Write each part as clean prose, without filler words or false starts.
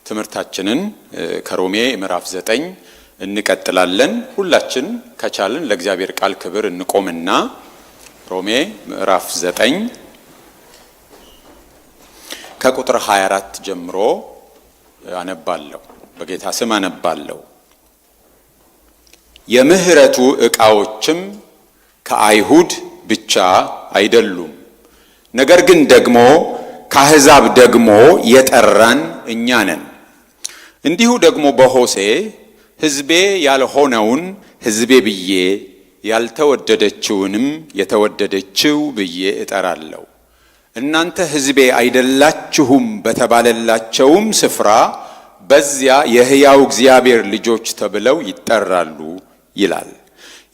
ትምህርታችንን ከሮሜ ምዕራፍ 9 እንቀጥላለን። ሁላችን ከቻልን ለእግዚአብሔር ቃል ክብር እንቆምና ሮሜ ምዕራፍ 9 ከቁጥር 24 ጀምሮ አነባለሁ። በጌታ ስም አነባለሁ። የምህረቱ ዕቃዎችም ከአይሁድ ብቻ አይደሉም፣ ነገር ግን ደግሞ ከአሕዛብ ደግሞ የጠራን እኛ ነን። እንዲሁ ደግሞ በሆሴዕ ሕዝቤ ያልሆነውን ሕዝቤ ብዬ ያልተወደደችውንም የተወደደችው ብዬ እጠራለሁ። እናንተ ሕዝቤ አይደላችሁም በተባለላቸውም ስፍራ በዚያ የሕያው እግዚአብሔር ልጆች ተብለው ይጠራሉ ይላል።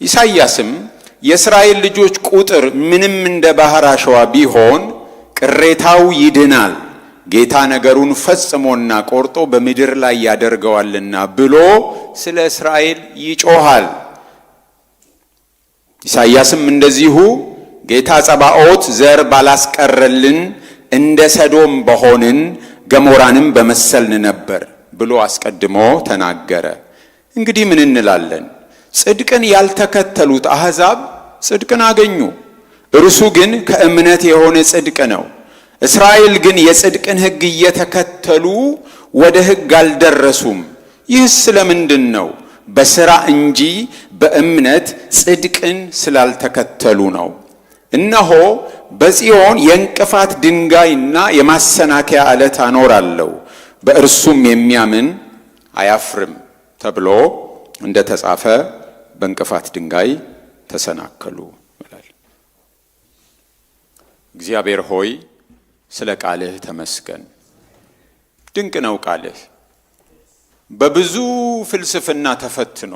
ኢሳይያስም የእስራኤል ልጆች ቁጥር ምንም እንደ ባሕር አሸዋ ቢሆን ቅሬታው ይድናል፣ ጌታ ነገሩን ፈጽሞና ቆርጦ በምድር ላይ ያደርገዋልና ብሎ ስለ እስራኤል ይጮሃል። ኢሳይያስም እንደዚሁ ጌታ ጸባኦት ዘር ባላስቀረልን እንደ ሰዶም በሆንን ገሞራንም በመሰልን ነበር ብሎ አስቀድሞ ተናገረ። እንግዲህ ምን እንላለን? ጽድቅን ያልተከተሉት አሕዛብ ጽድቅን አገኙ፣ እርሱ ግን ከእምነት የሆነ ጽድቅ ነው። እስራኤል ግን የጽድቅን ሕግ እየተከተሉ ወደ ሕግ አልደረሱም። ይህስ ስለምንድን ነው? በሥራ እንጂ በእምነት ጽድቅን ስላልተከተሉ ነው። እነሆ በጽዮን የእንቅፋት ድንጋይና የማሰናከያ ዓለት አኖራለሁ፣ በእርሱም የሚያምን አያፍርም ተብሎ እንደ ተጻፈ በእንቅፋት ድንጋይ ተሰናከሉ ይላል። እግዚአብሔር ሆይ ስለ ቃልህ ተመስገን። ድንቅ ነው ቃልህ። በብዙ ፍልስፍና ተፈትኖ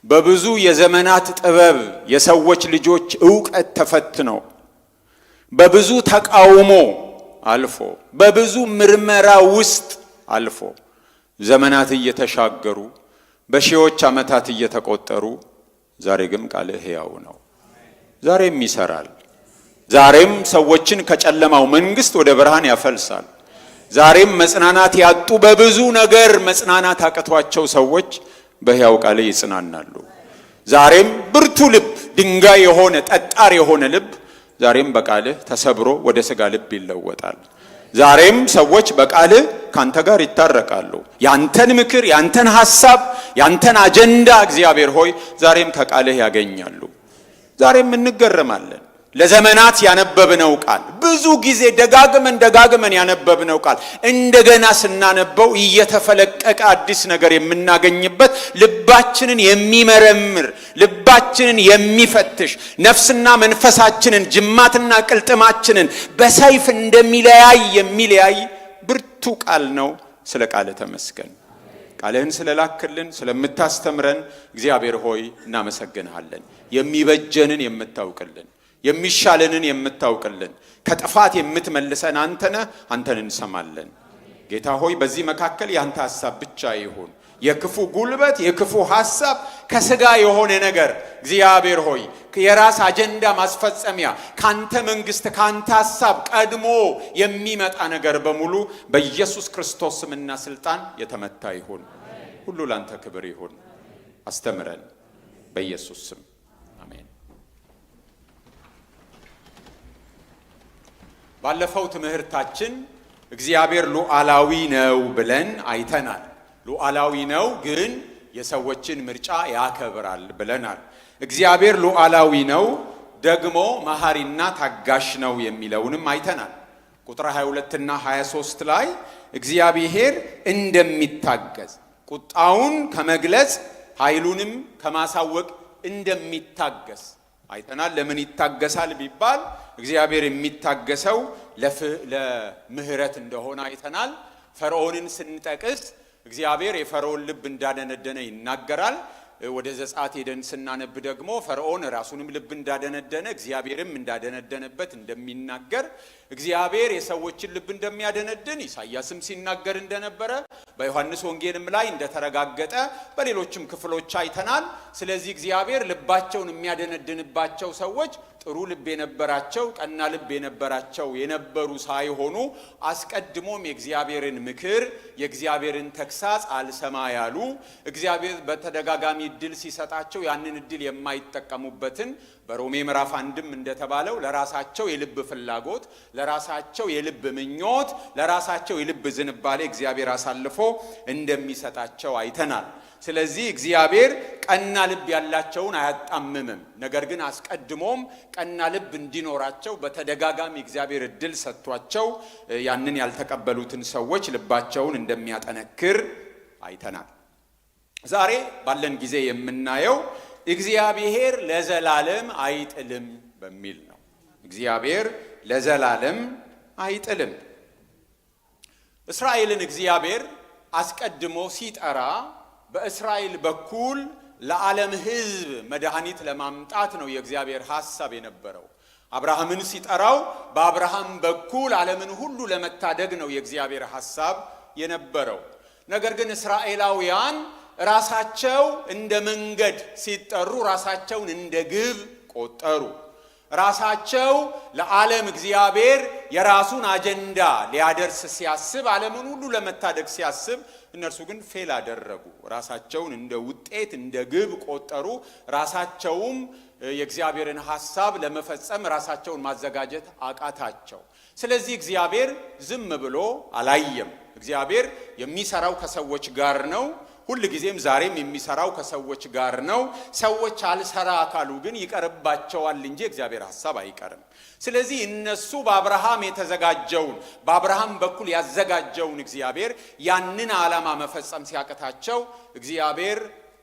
በብዙ የዘመናት ጥበብ የሰዎች ልጆች ዕውቀት ተፈትኖ በብዙ ተቃውሞ አልፎ በብዙ ምርመራ ውስጥ አልፎ ዘመናት እየተሻገሩ በሺዎች ዓመታት እየተቆጠሩ ዛሬ ግን ቃልህ ሕያው ነው። ዛሬም ይሰራል። ዛሬም ሰዎችን ከጨለማው መንግስት ወደ ብርሃን ያፈልሳል። ዛሬም መጽናናት ያጡ በብዙ ነገር መጽናናት አቅቷቸው ሰዎች በሕያው ቃልህ ይጽናናሉ። ዛሬም ብርቱ ልብ፣ ድንጋይ የሆነ ጠጣር የሆነ ልብ ዛሬም በቃልህ ተሰብሮ ወደ ሥጋ ልብ ይለወጣል። ዛሬም ሰዎች በቃልህ ካንተ ጋር ይታረቃሉ። ያንተን ምክር፣ ያንተን ሐሳብ፣ ያንተን አጀንዳ እግዚአብሔር ሆይ ዛሬም ከቃልህ ያገኛሉ። ዛሬም እንገረማለን። ለዘመናት ያነበብነው ቃል ብዙ ጊዜ ደጋግመን ያነበብነው ቃል እንደገና ስናነበው እየተፈለቀቀ አዲስ ነገር የምናገኝበት ልባችንን የሚመረምር ልባችንን የሚፈትሽ ነፍስና መንፈሳችንን ጅማትና ቅልጥማችንን በሰይፍ እንደሚለያይ የሚለያይ ብርቱ ቃል ነው። ስለ ቃልህ ተመስገን። ቃልህን ስለላክልን ስለምታስተምረን እግዚአብሔር ሆይ እናመሰግንሃለን። የሚበጀንን የምታውቅልን የሚሻለንን የምታውቅልን ከጥፋት የምትመልሰን አንተን እንሰማለን። ጌታ ሆይ በዚህ መካከል ያንተ ሐሳብ ብቻ ይሁን። የክፉ ጉልበት የክፉ ሐሳብ ከሥጋ የሆነ ነገር እግዚአብሔር ሆይ የራስ አጀንዳ ማስፈጸሚያ ካንተ መንግስት ካንተ ሐሳብ ቀድሞ የሚመጣ ነገር በሙሉ በኢየሱስ ክርስቶስ ስምና ስልጣን የተመታ ይሁን። ሁሉ ላንተ ክብር ይሁን። አስተምረን በኢየሱስ ስም አሜን። ባለፈው ትምህርታችን እግዚአብሔር ሉዓላዊ ነው ብለን አይተናል። ሉዓላዊ ነው ግን የሰዎችን ምርጫ ያከብራል ብለናል። እግዚአብሔር ሉዓላዊ ነው ደግሞ መሐሪና ታጋሽ ነው የሚለውንም አይተናል። ቁጥር 22 እና 23 ላይ እግዚአብሔር እንደሚታገዝ ቁጣውን ከመግለጽ ኃይሉንም ከማሳወቅ እንደሚታገስ አይተናል። ለምን ይታገሳል ቢባል እግዚአብሔር የሚታገሰው ለምህረት እንደሆነ አይተናል። ፈርዖንን ስንጠቅስ እግዚአብሔር የፈርዖን ልብ እንዳደነደነ ይናገራል። ወደ ዘጸአት ሄደን ስናነብ ደግሞ ፈርዖን ራሱንም ልብ እንዳደነደነ እግዚአብሔርም እንዳደነደነበት እንደሚናገር እግዚአብሔር የሰዎችን ልብ እንደሚያደነድን ኢሳይያስም ሲናገር እንደነበረ በዮሐንስ ወንጌልም ላይ እንደተረጋገጠ በሌሎችም ክፍሎች አይተናል። ስለዚህ እግዚአብሔር ልባቸውን የሚያደነድንባቸው ሰዎች ጥሩ ልብ የነበራቸው ቀና ልብ የነበሩ ሳይሆኑ አስቀድሞም የእግዚአብሔርን ምክር የእግዚአብሔርን ተግሳጽ አልሰማ ያሉ እግዚአብሔር በተደጋጋሚ እድል ሲሰጣቸው ያንን እድል የማይጠቀሙበትን በሮሜ ምዕራፍ 1ም እንደተባለው ለራሳቸው የልብ ፍላጎት ለራሳቸው የልብ ምኞት ለራሳቸው የልብ ዝንባሌ እግዚአብሔር አሳልፎ እንደሚሰጣቸው አይተናል። ስለዚህ እግዚአብሔር ቀና ልብ ያላቸውን አያጣምምም። ነገር ግን አስቀድሞም ቀና ልብ እንዲኖራቸው በተደጋጋሚ እግዚአብሔር እድል ሰጥቷቸው ያንን ያልተቀበሉትን ሰዎች ልባቸውን እንደሚያጠነክር አይተናል። ዛሬ ባለን ጊዜ የምናየው እግዚአብሔር ለዘላለም አይጥልም በሚል ነው። እግዚአብሔር ለዘላለም አይጥልም። እስራኤልን እግዚአብሔር አስቀድሞ ሲጠራ በእስራኤል በኩል ለዓለም ሕዝብ መድኃኒት ለማምጣት ነው የእግዚአብሔር ሐሳብ የነበረው። አብርሃምን ሲጠራው በአብርሃም በኩል ዓለምን ሁሉ ለመታደግ ነው የእግዚአብሔር ሐሳብ የነበረው። ነገር ግን እስራኤላውያን ራሳቸው እንደ መንገድ ሲጠሩ ራሳቸውን እንደ ግብ ቆጠሩ። ራሳቸው ለዓለም እግዚአብሔር የራሱን አጀንዳ ሊያደርስ ሲያስብ ዓለምን ሁሉ ለመታደግ ሲያስብ እነርሱ ግን ፌል አደረጉ። ራሳቸውን እንደ ውጤት እንደ ግብ ቆጠሩ። ራሳቸውም የእግዚአብሔርን ሐሳብ ለመፈጸም ራሳቸውን ማዘጋጀት አቃታቸው። ስለዚህ እግዚአብሔር ዝም ብሎ አላየም። እግዚአብሔር የሚሰራው ከሰዎች ጋር ነው። ሁል ጊዜም ዛሬም የሚሰራው ከሰዎች ጋር ነው። ሰዎች አልሰራ አካሉ ግን ይቀርባቸዋል እንጂ እግዚአብሔር ሐሳብ አይቀርም። ስለዚህ እነሱ በአብርሃም በኩል ያዘጋጀውን እግዚአብሔር ያንን ዓላማ መፈጸም ሲያቀታቸው እግዚአብሔር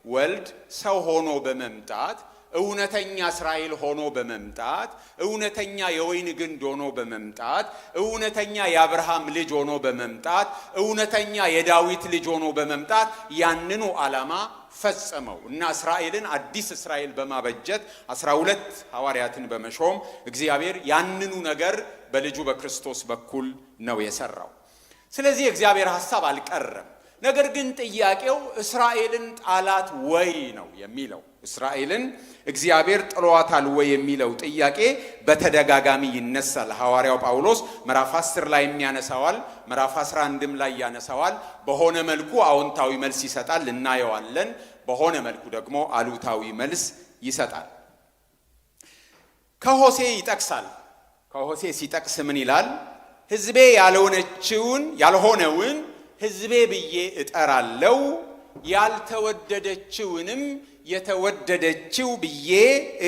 ወልድ ሰው ሆኖ በመምጣት እውነተኛ እስራኤል ሆኖ በመምጣት እውነተኛ የወይን ግንድ ሆኖ በመምጣት እውነተኛ የአብርሃም ልጅ ሆኖ በመምጣት እውነተኛ የዳዊት ልጅ ሆኖ በመምጣት ያንኑ ዓላማ ፈጸመው እና እስራኤልን አዲስ እስራኤል በማበጀት 12 ሐዋርያትን በመሾም እግዚአብሔር ያንኑ ነገር በልጁ በክርስቶስ በኩል ነው የሰራው። ስለዚህ የእግዚአብሔር ሐሳብ አልቀረም። ነገር ግን ጥያቄው እስራኤልን ጣላት ወይ ነው የሚለው። እስራኤልን እግዚአብሔር ጥሏታል ወይ የሚለው ጥያቄ በተደጋጋሚ ይነሳል። ሐዋርያው ጳውሎስ ምዕራፍ 10 ላይ የሚያነሳዋል፣ ምዕራፍ 11ም ላይ ያነሳዋል። በሆነ መልኩ አዎንታዊ መልስ ይሰጣል፣ እናየዋለን። በሆነ መልኩ ደግሞ አሉታዊ መልስ ይሰጣል። ከሆሴ ይጠቅሳል። ከሆሴ ሲጠቅስ ምን ይላል? ሕዝቤ ያልሆነውን ሕዝቤ ብዬ እጠራለሁ፣ ያልተወደደችውንም የተወደደችው ብዬ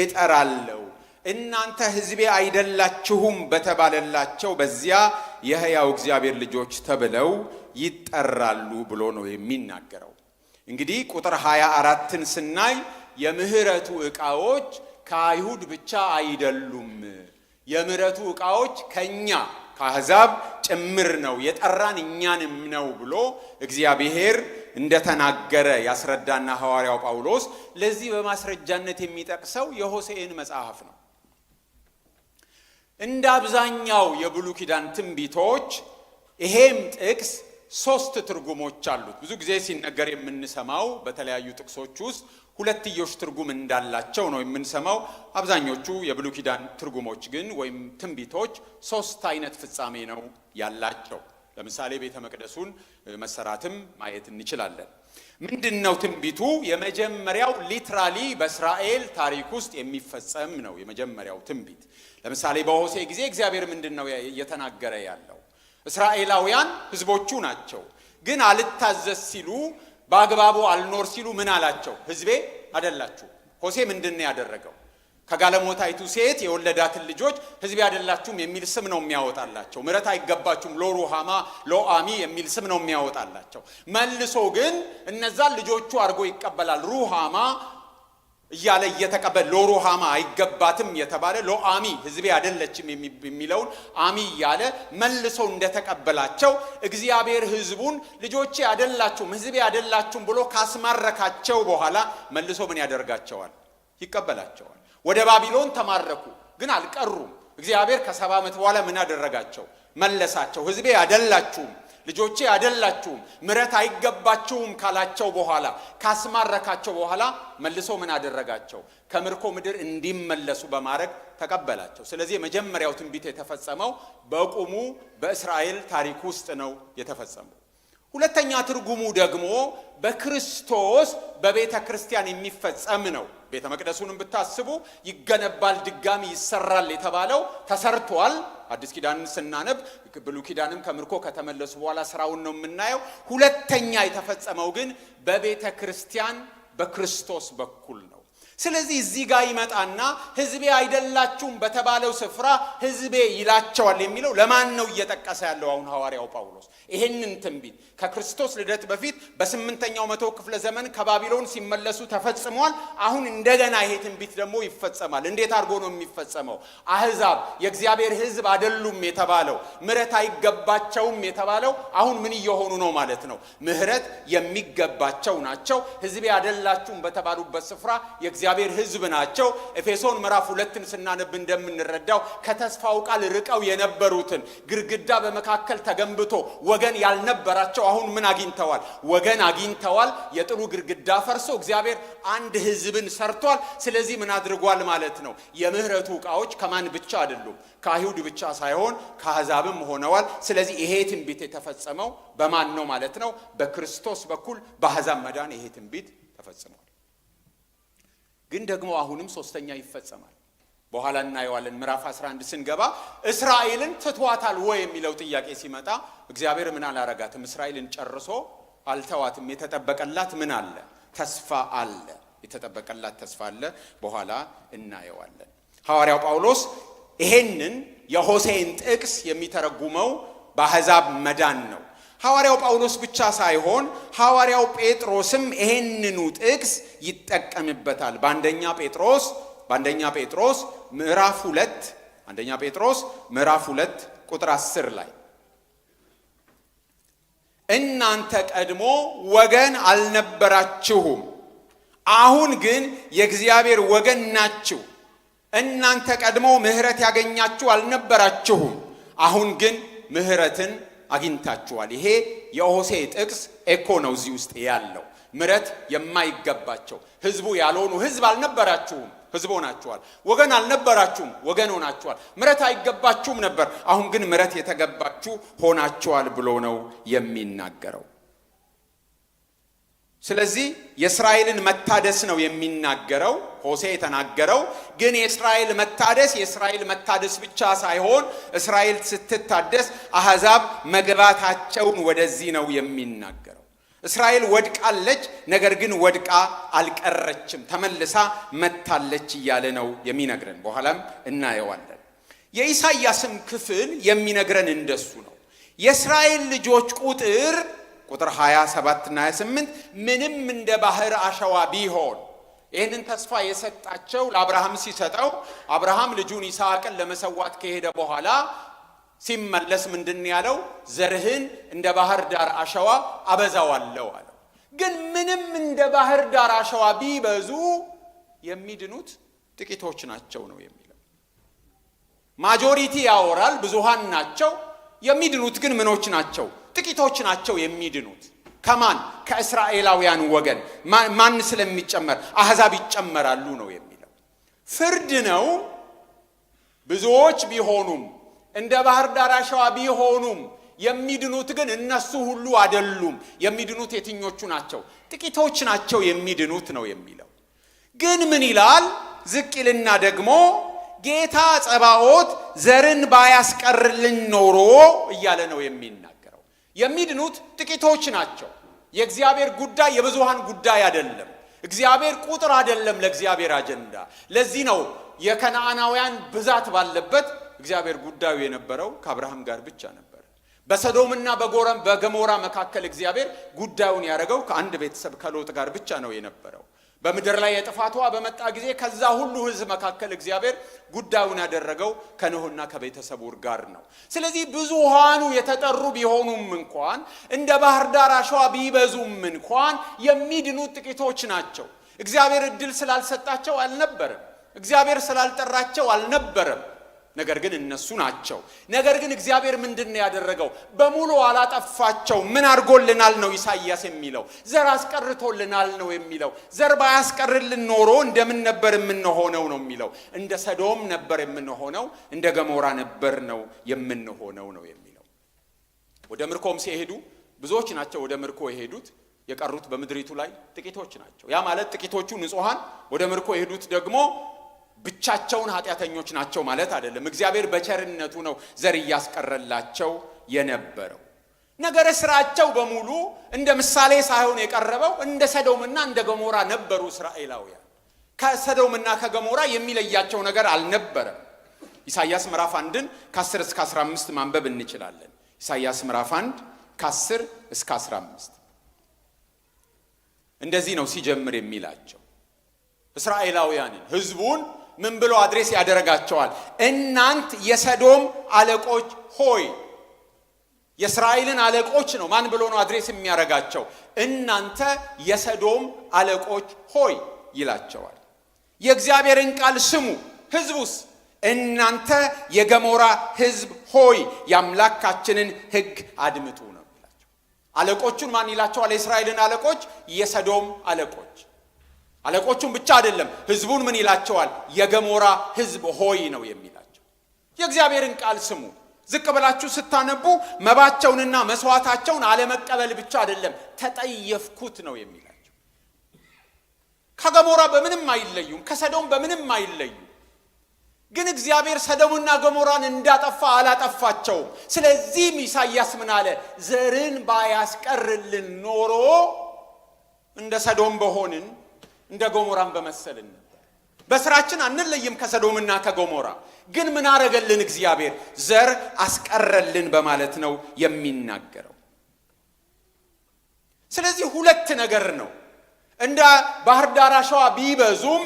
እጠራለሁ። እናንተ ሕዝቤ አይደላችሁም በተባለላቸው በዚያ የሕያው እግዚአብሔር ልጆች ተብለው ይጠራሉ ብሎ ነው የሚናገረው። እንግዲህ ቁጥር 24ን ስናይ የምህረቱ ዕቃዎች ከአይሁድ ብቻ አይደሉም፣ የምህረቱ ዕቃዎች ከኛ ከአሕዛብ ጭምር ነው፣ የጠራን እኛንም ነው ብሎ እግዚአብሔር እንደተናገረ ያስረዳና ሐዋርያው ጳውሎስ ለዚህ በማስረጃነት የሚጠቅሰው የሆሴዕን መጽሐፍ ነው። እንደ አብዛኛው የብሉይ ኪዳን ትንቢቶች ይሄም ጥቅስ 3 ትርጉሞች አሉት። ብዙ ጊዜ ሲነገር የምንሰማው በተለያዩ ጥቅሶች ውስጥ ሁለትዮሽ ትርጉም እንዳላቸው ነው የምንሰማው። አብዛኞቹ የብሉይ ኪዳን ትርጉሞች ግን ወይም ትንቢቶች 3 አይነት ፍጻሜ ነው ያላቸው። ለምሳሌ ቤተ መቅደሱን መሰራትም ማየት እንችላለን። ምንድነው ትንቢቱ? የመጀመሪያው ሊትራሊ በእስራኤል ታሪክ ውስጥ የሚፈጸም ነው የመጀመሪያው ትንቢት። ለምሳሌ በሆሴዕ ጊዜ እግዚአብሔር ምንድነው እየተናገረ ያለው? እስራኤላውያን ሕዝቦቹ ናቸው፣ ግን አልታዘዝ ሲሉ በአግባቡ አልኖር ሲሉ ምን አላቸው? ሕዝቤ አይደላችሁ። ሆሴዕ ምንድነው ያደረገው? ከጋለሞታይቱ ሴት የወለዳትን ልጆች ሕዝቤ አይደላችሁም የሚል ስም ነው የሚያወጣላቸው። ምሕረት አይገባችሁም ሎሩሃማ ሎአሚ የሚል ስም ነው የሚያወጣላቸው። መልሶ ግን እነዛን ልጆቹ አድርጎ ይቀበላል። ሩሃማ እያለ እየተቀበለ ሎሩሃማ አይገባትም የተባለ ሎአሚ ሕዝቤ አይደለችም የሚለውን አሚ እያለ መልሶ እንደተቀበላቸው እግዚአብሔር ሕዝቡን ልጆቼ አይደላችሁም ሕዝቤ አይደላችሁም ብሎ ካስማረካቸው በኋላ መልሶ ምን ያደርጋቸዋል? ይቀበላቸዋል። ወደ ባቢሎን ተማረኩ፣ ግን አልቀሩም። እግዚአብሔር ከ70 ዓመት በኋላ ምን አደረጋቸው? መለሳቸው። ሕዝቤ አይደላችሁም ልጆቼ አይደላችሁም ምሕረት አይገባችሁም ካላቸው በኋላ ካስማረካቸው በኋላ መልሶ ምን አደረጋቸው? ከምርኮ ምድር እንዲመለሱ በማድረግ ተቀበላቸው። ስለዚህ የመጀመሪያው ትንቢት የተፈጸመው በቁሙ በእስራኤል ታሪክ ውስጥ ነው የተፈጸመው። ሁለተኛ ትርጉሙ ደግሞ በክርስቶስ በቤተ ክርስቲያን የሚፈጸም ነው። ቤተ መቅደሱንም ብታስቡ ይገነባል፣ ድጋሚ ይሰራል የተባለው ተሰርቷል። አዲስ ኪዳንን ስናነብ ብሉይ ኪዳንም ከምርኮ ከተመለሱ በኋላ ስራውን ነው የምናየው። ሁለተኛ የተፈጸመው ግን በቤተ ክርስቲያን በክርስቶስ በኩል ነው። ስለዚህ እዚህ ጋር ይመጣና ሕዝቤ አይደላችሁም በተባለው ስፍራ ሕዝቤ ይላቸዋል የሚለው ለማን ነው እየጠቀሰ ያለው? አሁን ሐዋርያው ጳውሎስ ይሄንን ትንቢት ከክርስቶስ ልደት በፊት በ8ኛው መቶ ክፍለ ዘመን ከባቢሎን ሲመለሱ ተፈጽሟል። አሁን እንደገና ይሄ ትንቢት ደግሞ ይፈጸማል። እንዴት አድርጎ ነው የሚፈጸመው? አሕዛብ የእግዚአብሔር ሕዝብ አይደሉም የተባለው ምሕረት አይገባቸውም የተባለው አሁን ምን እየሆኑ ነው ማለት ነው? ምሕረት የሚገባቸው ናቸው። ሕዝቤ አይደላችሁም በተባሉበት ስፍራ የእግዚአብሔር ሕዝብ ናቸው። ኤፌሶን ምዕራፍ 2ን ስናነብ እንደምንረዳው ከተስፋው ቃል ርቀው የነበሩትን ግድግዳ በመካከል ተገንብቶ ወገን ያልነበራቸው አሁን ምን አግኝተዋል? ወገን አግኝተዋል። የጥሉ ግድግዳ ፈርሶ እግዚአብሔር አንድ ሕዝብን ሰርቷል። ስለዚህ ምን አድርጓል ማለት ነው? የምህረቱ ዕቃዎች ከማን ብቻ አይደሉም? ከአይሁድ ብቻ ሳይሆን ከአሕዛብም ሆነዋል። ስለዚህ ይሄ ትንቢት የተፈጸመው በማን ነው ማለት ነው? በክርስቶስ በኩል በአሕዛብ መዳን ይሄ ትንቢት ተፈጽሟል። ግን ደግሞ አሁንም ሶስተኛ ይፈጸማል። በኋላ እናየዋለን። ምዕራፍ 11 ስንገባ እስራኤልን ትቷታል ወይ የሚለው ጥያቄ ሲመጣ እግዚአብሔር ምን አላረጋትም? እስራኤልን ጨርሶ አልተዋትም። የተጠበቀላት ምን አለ? ተስፋ አለ። የተጠበቀላት ተስፋ አለ። በኋላ እናየዋለን። ሐዋርያው ጳውሎስ ይሄንን የሆሴዕን ጥቅስ የሚተረጉመው በአሕዛብ መዳን ነው። ሐዋርያው ጳውሎስ ብቻ ሳይሆን ሐዋርያው ጴጥሮስም ይሄንኑ ጥቅስ ይጠቀምበታል። በአንደኛ ጴጥሮስ ምዕራፍ 2 አንደኛ ጴጥሮስ ምዕራፍ 2 ቁጥር 10 ላይ እናንተ ቀድሞ ወገን አልነበራችሁም፣ አሁን ግን የእግዚአብሔር ወገን ናችሁ። እናንተ ቀድሞ ምሕረት ያገኛችሁ አልነበራችሁም፣ አሁን ግን ምሕረትን አግኝታችኋል። ይሄ የሆሴዕ ጥቅስ ኤኮ ነው እዚህ ውስጥ ያለው። ምሕረት የማይገባቸው ሕዝቡ ያልሆኑ ሕዝብ አልነበራችሁም፣ ሕዝብ ሆናችኋል። ወገን አልነበራችሁም፣ ወገን ሆናችኋል። ምሕረት አይገባችሁም ነበር፣ አሁን ግን ምሕረት የተገባችሁ ሆናችኋል ብሎ ነው የሚናገረው። ስለዚህ የእስራኤልን መታደስ ነው የሚናገረው ሆሴዕ የተናገረው። ግን የእስራኤል መታደስ ብቻ ሳይሆን እስራኤል ስትታደስ አሕዛብ መግባታቸውን ወደዚህ ነው የሚናገረው። እስራኤል ወድቃለች፣ ነገር ግን ወድቃ አልቀረችም፣ ተመልሳ መታለች እያለ ነው የሚነግረን። በኋላም እናየዋለን። የኢሳይያስም ክፍል የሚነግረን እንደሱ ነው። የእስራኤል ልጆች ቁጥር 27 እና 28 ምንም እንደ ባህር አሸዋ ቢሆን ይህንን ተስፋ የሰጣቸው ለአብርሃም ሲሰጠው አብርሃም ልጁን ይስሐቅን ለመሰዋት ከሄደ በኋላ ሲመለስ ምንድን ያለው? ዘርህን እንደ ባህር ዳር አሸዋ አበዛዋለሁ አለው። ግን ምንም እንደ ባህር ዳር አሸዋ ቢበዙ የሚድኑት ጥቂቶች ናቸው ነው የሚለው። ማጆሪቲ ያወራል፣ ብዙሃን ናቸው። የሚድኑት ግን ምኖች ናቸው? ጥቂቶች ናቸው የሚድኑት። ከማን? ከእስራኤላውያን ወገን። ማን ስለሚጨመር? አሕዛብ ይጨመራሉ ነው የሚለው። ፍርድ ነው። ብዙዎች ቢሆኑም እንደ ባህር ዳር አሸዋ ቢሆኑም የሚድኑት ግን እነሱ ሁሉ አይደሉም። የሚድኑት የትኞቹ ናቸው? ጥቂቶች ናቸው የሚድኑት ነው የሚለው። ግን ምን ይላል? ዝቅ ይልና ደግሞ ጌታ ጸባኦት ዘርን ባያስቀርልን ኖሮ እያለ ነው የሚናገረው። የሚድኑት ጥቂቶች ናቸው። የእግዚአብሔር ጉዳይ የብዙሃን ጉዳይ አይደለም። እግዚአብሔር ቁጥር አይደለም ለእግዚአብሔር አጀንዳ። ለዚህ ነው የከነዓናውያን ብዛት ባለበት እግዚአብሔር ጉዳዩ የነበረው ከአብርሃም ጋር ብቻ ነበር። በሰዶምና በገሞራ መካከል እግዚአብሔር ጉዳዩን ያደረገው ከአንድ ቤተሰብ ከሎጥ ጋር ብቻ ነው የነበረው። በምድር ላይ የጥፋቷ በመጣ ጊዜ ከዛ ሁሉ ሕዝብ መካከል እግዚአብሔር ጉዳዩን ያደረገው ከኖህና ከቤተሰቡ ጋር ነው። ስለዚህ ብዙሃኑ የተጠሩ ቢሆኑም እንኳን እንደ ባህር ዳር አሸዋ ቢበዙም እንኳን የሚድኑት ጥቂቶች ናቸው። እግዚአብሔር እድል ስላልሰጣቸው አልነበረም። እግዚአብሔር ስላልጠራቸው አልነበረም። ነገር ግን እነሱ ናቸው። ነገር ግን እግዚአብሔር ምንድነው ያደረገው? በሙሉ አላጠፋቸው። ምን አድርጎልናል ነው ኢሳይያስ የሚለው? ዘር አስቀርቶልናል ነው የሚለው። ዘር ባያስቀርልን ኖሮ እንደምን ነበር የምንሆነው ነው የሚለው። እንደ ሰዶም ነበር የምንሆነው፣ እንደ ገሞራ ነበር ነው የምንሆነው ነው የሚለው። ወደ ምርኮም ሲሄዱ ብዙዎች ናቸው ወደ ምርኮ የሄዱት፣ የቀሩት በምድሪቱ ላይ ጥቂቶች ናቸው። ያ ማለት ጥቂቶቹ ንጹሃን፣ ወደ ምርኮ የሄዱት ደግሞ ብቻቸውን ኃጢአተኞች ናቸው ማለት አይደለም። እግዚአብሔር በቸርነቱ ነው ዘር ያስቀረላቸው የነበረው። ነገረ ስራቸው በሙሉ እንደ ምሳሌ ሳይሆን የቀረበው እንደ ሰዶምና እንደ ገሞራ ነበሩ እስራኤላውያን። ከሰዶምና ከገሞራ የሚለያቸው ነገር አልነበረም። ኢሳይያስ ምዕራፍ 1 ከ10 እስከ 15 ማንበብ እንችላለን። ኢሳይያስ ምዕራፍ 1 ከ10 እስከ 15 እንደዚህ ነው ሲጀምር የሚላቸው እስራኤላውያንን፣ ህዝቡን ምን ብሎ አድሬስ ያደረጋቸዋል? እናንት የሰዶም አለቆች ሆይ። የእስራኤልን አለቆች ነው ማን ብሎ ነው አድሬስ የሚያደርጋቸው? እናንተ የሰዶም አለቆች ሆይ ይላቸዋል። የእግዚአብሔርን ቃል ስሙ። ህዝቡስ? እናንተ የገሞራ ህዝብ ሆይ የአምላካችንን ሕግ አድምጡ ነው ይላቸው። አለቆቹን ማን ይላቸዋል? የእስራኤልን አለቆች የሰዶም አለቆች። አለቆቹን ብቻ አይደለም ህዝቡን ምን ይላቸዋል? የገሞራ ህዝብ ሆይ ነው የሚላቸው። የእግዚአብሔርን ቃል ስሙ። ዝቅ ብላችሁ ስታነቡ መባቸውንና መስዋዕታቸውን አለመቀበል ብቻ አይደለም ተጠየፍኩት ነው የሚላቸው። ከገሞራ በምንም አይለዩም፣ ከሰዶም በምንም አይለዩም። ግን እግዚአብሔር ሰዶምና ገሞራን እንዳጠፋ አላጠፋቸውም። ስለዚህም ኢሳይያስ ምን አለ? ዘርን ባያስቀርልን ኖሮ እንደ ሰዶም በሆንን እንደ ገሞራን በመሰልን ነበር። በስራችን አንለይም ከሰዶምና ከገሞራ። ግን ምን አረገልን እግዚአብሔር? ዘር አስቀረልን በማለት ነው የሚናገረው። ስለዚህ ሁለት ነገር ነው። እንደ ባህር ዳር አሸዋ ቢበዙም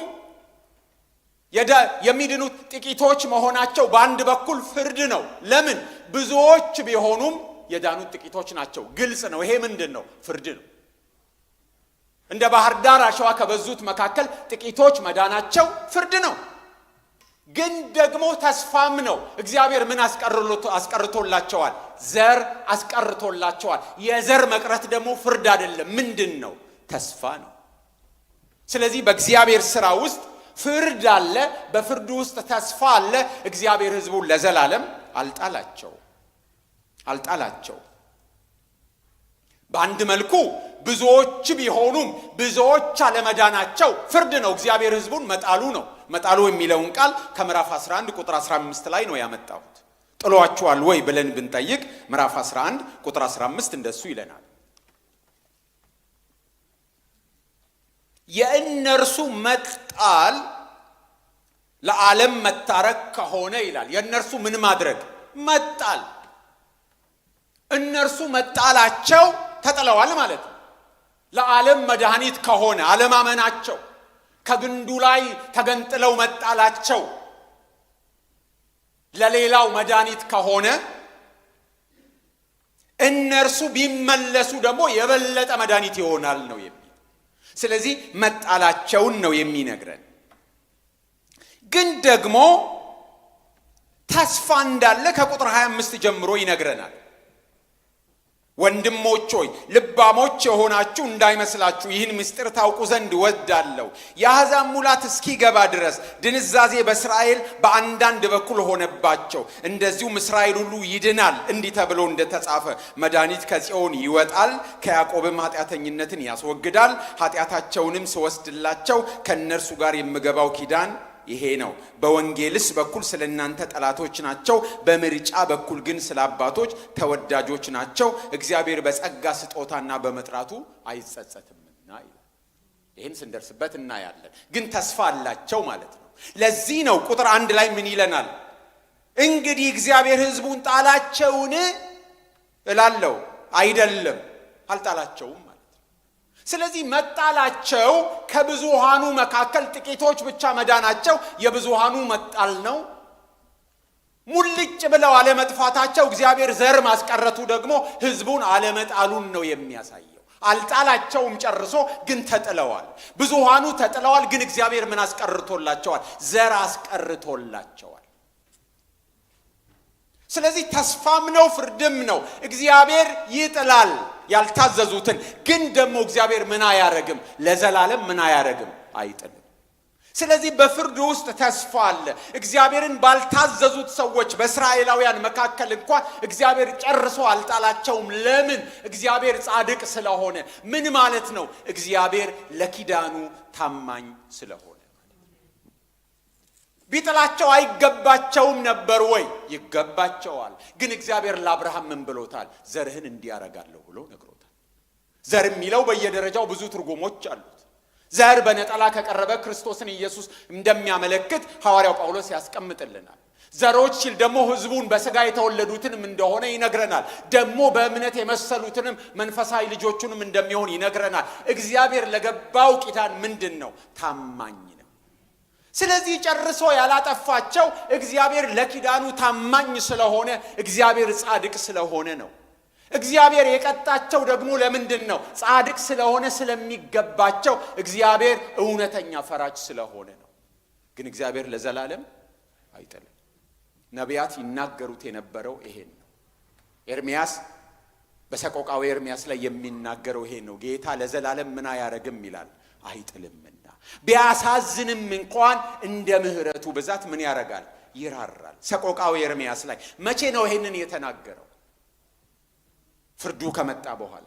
የሚድኑት ጥቂቶች መሆናቸው በአንድ በኩል ፍርድ ነው። ለምን? ብዙዎች ቢሆኑም የዳኑት ጥቂቶች ናቸው። ግልጽ ነው። ይሄ ምንድነው? ፍርድ ነው። እንደ ባህር ዳር አሸዋ ከበዙት መካከል ጥቂቶች መዳናቸው ፍርድ ነው። ግን ደግሞ ተስፋም ነው። እግዚአብሔር ምን አስቀርቶላቸዋል? ዘር አስቀርቶላቸዋል። የዘር መቅረት ደግሞ ፍርድ አይደለም። ምንድነው? ተስፋ ነው። ስለዚህ በእግዚአብሔር ሥራ ውስጥ ፍርድ አለ፣ በፍርዱ ውስጥ ተስፋ አለ። እግዚአብሔር ሕዝቡን ለዘላለም አልጣላቸው። በአንድ መልኩ ብዙዎች ቢሆኑም ብዙዎች አለመዳናቸው ፍርድ ነው። እግዚአብሔር ሕዝቡን መጣሉ ነው። መጣሉ የሚለውን ቃል ከምዕራፍ 11 ቁጥር 15 ላይ ነው ያመጣሁት። ጥሏቸዋል ወይ ብለን ብንጠይቅ ምዕራፍ 11 ቁጥር 15 እንደሱ ይለናል። የእነርሱ መጣል ለዓለም መታረቅ ከሆነ ይላል። የእነርሱ ምን ማድረግ? መጣል። እነርሱ መጣላቸው ተጥለዋል ማለት ነው። ለዓለም መድኃኒት ከሆነ አለማመናቸው፣ ከግንዱ ላይ ተገንጥለው መጣላቸው ለሌላው መድኃኒት ከሆነ እነርሱ ቢመለሱ ደግሞ የበለጠ መድኃኒት ይሆናል ነው የሚል። ስለዚህ መጣላቸውን ነው የሚነግረን። ግን ደግሞ ተስፋ እንዳለ ከቁጥር 25 ጀምሮ ይነግረናል። ወንድሞች ሆይ ልባሞች የሆናችሁ እንዳይመስላችሁ ይህን ምስጢር ታውቁ ዘንድ ወዳለሁ። የአሕዛብ ሙላት እስኪገባ ድረስ ድንዛዜ በእስራኤል በአንዳንድ በኩል ሆነባቸው፣ እንደዚሁም እስራኤል ሁሉ ይድናል። እንዲህ ተብሎ እንደተጻፈ መድኃኒት ከጽዮን ይወጣል፣ ከያዕቆብም ኃጢአተኝነትን ያስወግዳል። ኃጢአታቸውንም ስወስድላቸው ከእነርሱ ጋር የምገባው ኪዳን ይሄ ነው። በወንጌልስ በኩል ስለ እናንተ ጠላቶች ናቸው፣ በምርጫ በኩል ግን ስለ አባቶች ተወዳጆች ናቸው። እግዚአብሔር በጸጋ ስጦታና በመጥራቱ አይጸጸትምና ይላል። ይህን ስንደርስበት እናያለን። ግን ተስፋ አላቸው ማለት ነው። ለዚህ ነው ቁጥር 1 ላይ ምን ይለናል? እንግዲህ እግዚአብሔር ሕዝቡን ጣላቸውን እላለሁ? አይደለም፣ አልጣላቸውም። ስለዚህ መጣላቸው ከብዙሃኑ መካከል ጥቂቶች ብቻ መዳናቸው የብዙሃኑ መጣል ነው። ሙልጭ ብለው አለመጥፋታቸው እግዚአብሔር ዘር ማስቀረቱ ደግሞ ሕዝቡን አለመጣሉን ነው የሚያሳየው። አልጣላቸውም ጨርሶ፣ ግን ተጥለዋል። ብዙሃኑ ተጥለዋል፣ ግን እግዚአብሔር ምን አስቀርቶላቸዋል? ዘር አስቀርቶላቸዋል። ስለዚህ ተስፋም ነው ፍርድም ነው። እግዚአብሔር ይጥላል ያልታዘዙትን፣ ግን ደግሞ እግዚአብሔር ምን አያረግም? ለዘላለም ምን አያረግም? አይጥልም። ስለዚህ በፍርድ ውስጥ ተስፋ አለ። እግዚአብሔርን ባልታዘዙት ሰዎች በእስራኤላውያን መካከል እንኳን እግዚአብሔር ጨርሶ አልጣላቸውም። ለምን? እግዚአብሔር ጻድቅ ስለሆነ። ምን ማለት ነው? እግዚአብሔር ለኪዳኑ ታማኝ ስለሆነ። ቢጥላቸው አይገባቸውም ነበር ወይ? ይገባቸዋል። ግን እግዚአብሔር ለአብርሃም ምን ብሎታል? ዘርህን እንዲያረጋለሁ ብሎ ነግሮታል። ዘር የሚለው በየደረጃው ብዙ ትርጉሞች አሉት። ዘር በነጠላ ከቀረበ ክርስቶስን ኢየሱስ እንደሚያመለክት ሐዋርያው ጳውሎስ ያስቀምጥልናል። ዘሮች ሲል ደግሞ ሕዝቡን በሥጋ የተወለዱትንም እንደሆነ ይነግረናል። ደግሞ በእምነት የመሰሉትንም መንፈሳዊ ልጆቹንም እንደሚሆን ይነግረናል። እግዚአብሔር ለገባው ኪዳን ምንድን ነው? ታማኝ ነው። ስለዚህ ጨርሶ ያላጠፋቸው እግዚአብሔር ለኪዳኑ ታማኝ ስለሆነ፣ እግዚአብሔር ጻድቅ ስለሆነ ነው። እግዚአብሔር የቀጣቸው ደግሞ ለምንድን ነው? ጻድቅ ስለሆነ ስለሚገባቸው፣ እግዚአብሔር እውነተኛ ፈራጅ ስለሆነ ነው። ግን እግዚአብሔር ለዘላለም አይጥልም። ነቢያት ይናገሩት የነበረው ይሄን ነው። ኤርምያስ በሰቆቃው ኤርምያስ ላይ የሚናገረው ይሄን ነው። ጌታ ለዘላለም ምን አያረግም ይላል? አይጥልምና። ቢያሳዝንም እንኳን እንደ ምሕረቱ ብዛት ምን ያረጋል? ይራራል። ሰቆቃው ኤርምያስ ላይ መቼ ነው ይሄንን የተናገረው? ፍርዱ ከመጣ በኋላ።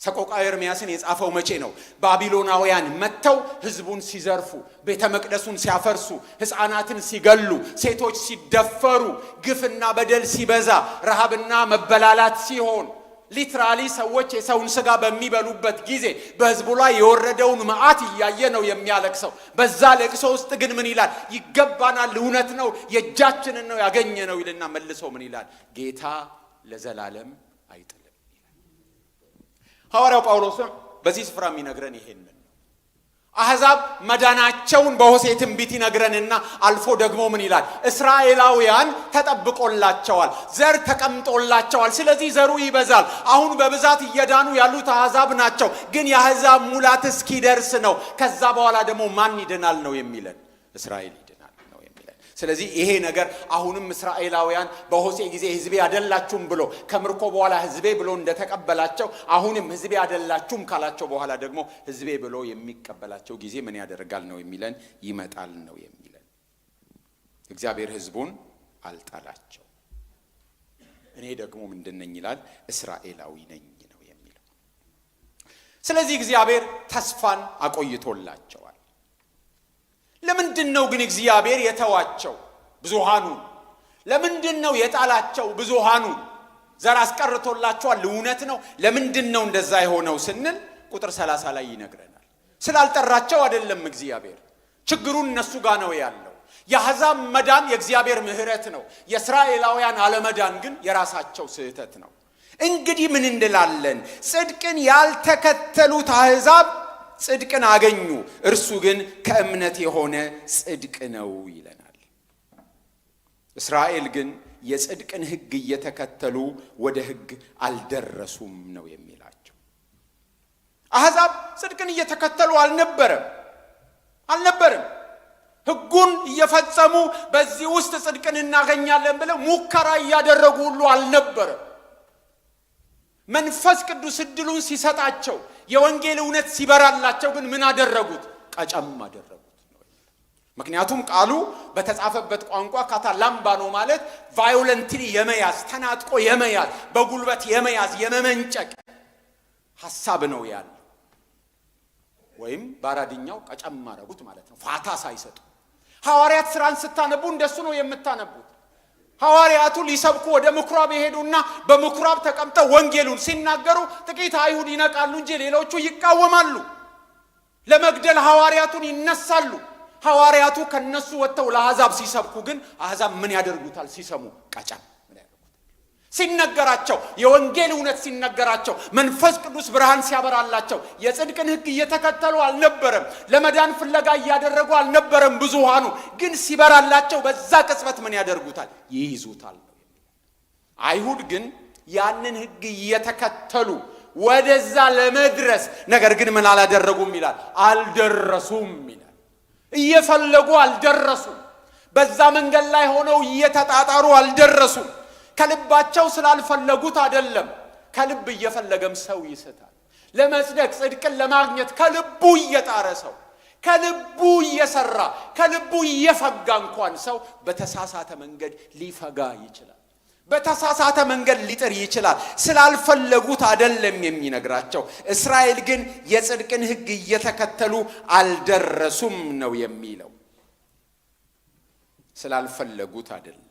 ሰቆቃው ኤርምያስን የጻፈው መቼ ነው? ባቢሎናውያን መጥተው ሕዝቡን ሲዘርፉ፣ ቤተ መቅደሱን ሲያፈርሱ፣ ሕፃናትን ሲገሉ፣ ሴቶች ሲደፈሩ፣ ግፍና በደል ሲበዛ፣ ረሃብና መበላላት ሲሆን፣ ሊትራሊ ሰዎች የሰውን ሥጋ በሚበሉበት ጊዜ በሕዝቡ ላይ የወረደውን መዓት እያየ ነው የሚያለቅሰው። በዛ ለቅሶ ውስጥ ግን ምን ይላል? ይገባናል፣ እውነት ነው፣ የእጃችንን ነው ያገኘ ነው ይልና መልሶ ምን ይላል? ጌታ ለዘላለም አይጥልም ይላል። ሐዋርያው ጳውሎስም በዚህ ስፍራ የሚነግረን ይሄንን ነው። አሕዛብ መዳናቸውን በሆሴዕ ትንቢት ይነግረንና አልፎ ደግሞ ምን ይላል? እስራኤላውያን ተጠብቆላቸዋል፣ ዘር ተቀምጦላቸዋል። ስለዚህ ዘሩ ይበዛል። አሁን በብዛት እየዳኑ ያሉት አሕዛብ ናቸው። ግን የአሕዛብ ሙላት እስኪደርስ ነው። ከዛ በኋላ ደግሞ ማን ይድናል ነው የሚለን? እስራኤል ይድናል ነው የሚለን። ስለዚህ ይሄ ነገር አሁንም እስራኤላውያን በሆሴዕ ጊዜ ሕዝቤ አይደላችሁም ብሎ ከምርኮ በኋላ ሕዝቤ ብሎ እንደተቀበላቸው አሁንም ሕዝቤ አይደላችሁም ካላቸው በኋላ ደግሞ ሕዝቤ ብሎ የሚቀበላቸው ጊዜ ምን ያደርጋል ነው የሚለን? ይመጣል ነው የሚለን። እግዚአብሔር ሕዝቡን አልጣላቸው። እኔ ደግሞ ምንድነኝ ይላል? እስራኤላዊ ነኝ ነው የሚለው። ስለዚህ እግዚአብሔር ተስፋን አቆይቶላቸዋል። ለምንድን ነው ግን እግዚአብሔር የተዋቸው ብዙሃኑን? ለምንድን ነው የጣላቸው ብዙሃኑን? ዘር አስቀርቶላቸዋል፣ እውነት ነው። ለምንድን ነው እንደዛ የሆነው ስንል ቁጥር 30 ላይ ይነግረናል። ስላልጠራቸው አይደለም እግዚአብሔር። ችግሩን እነሱ ጋር ነው ያለው። የአሕዛብ መዳን የእግዚአብሔር ምሕረት ነው። የእስራኤላውያን አለመዳን ግን የራሳቸው ስህተት ነው። እንግዲህ ምን እንላለን? ጽድቅን ያልተከተሉት አሕዛብ ጽድቅን አገኙ፣ እርሱ ግን ከእምነት የሆነ ጽድቅ ነው ይለናል። እስራኤል ግን የጽድቅን ሕግ እየተከተሉ ወደ ሕግ አልደረሱም ነው የሚላቸው። አሕዛብ ጽድቅን እየተከተሉ አልነበረም። ሕጉን እየፈጸሙ በዚህ ውስጥ ጽድቅን እናገኛለን ብለው ሙከራ እያደረጉ ሁሉ አልነበረም። መንፈስ ቅዱስ እድሉን ሲሰጣቸው የወንጌል እውነት ሲበራላቸው ግን ምን አደረጉት? ቀጨም አደረጉት ነው። ምክንያቱም ቃሉ በተጻፈበት ቋንቋ ካታላምባኖ ማለት ቫዮለንትሊ የመያዝ ተናጥቆ የመያዝ በጉልበት የመያዝ የመመንጨቅ ሐሳብ ነው ያለው። ወይም በአራድኛው ቀጨም አደረጉት ማለት ነው፣ ፋታ ሳይሰጡ። ሐዋርያት ሥራን ስታነቡ እንደሱ ነው የምታነቡት። ሐዋርያቱ ሊሰብኩ ወደ ምኩራብ የሄዱና በምኩራብ ተቀምጠው ወንጌሉን ሲናገሩ ጥቂት አይሁድ ይነቃሉ እንጂ ሌሎቹ ይቃወማሉ። ለመግደል ሐዋርያቱን ይነሳሉ። ሐዋርያቱ ከነሱ ወጥተው ለአሕዛብ ሲሰብኩ ግን አሕዛብ ምን ያደርጉታል? ሲሰሙ ቀጨም ሲነገራቸው፣ የወንጌል እውነት ሲነገራቸው፣ መንፈስ ቅዱስ ብርሃን ሲያበራላቸው የጽድቅን ሕግ እየተከተሉ አልነበረም። ለመዳን ፍለጋ እያደረጉ አልነበረም። ብዙሃኑ ግን ሲበራላቸው በዛ ቅጽበት ምን ያደርጉታል? ይይዙታል። አይሁድ ግን ያንን ሕግ እየተከተሉ ወደዛ ለመድረስ ነገር ግን ምን አላደረጉም ይላል? አልደረሱም ይላል። እየፈለጉ አልደረሱም። በዛ መንገድ ላይ ሆነው እየተጣጣሩ አልደረሱም። ከልባቸው ስላልፈለጉት አይደለም። ከልብ እየፈለገም ሰው ይስታል። ለመጽደቅ ጽድቅን ለማግኘት ከልቡ እየጣረ ሰው፣ ከልቡ እየሰራ ከልቡ እየፈጋ እንኳን ሰው በተሳሳተ መንገድ ሊፈጋ ይችላል። በተሳሳተ መንገድ ሊጥር ይችላል። ስላልፈለጉት አይደለም የሚነግራቸው። እስራኤል ግን የጽድቅን ሕግ እየተከተሉ አልደረሱም ነው የሚለው። ስላልፈለጉት አይደለም፣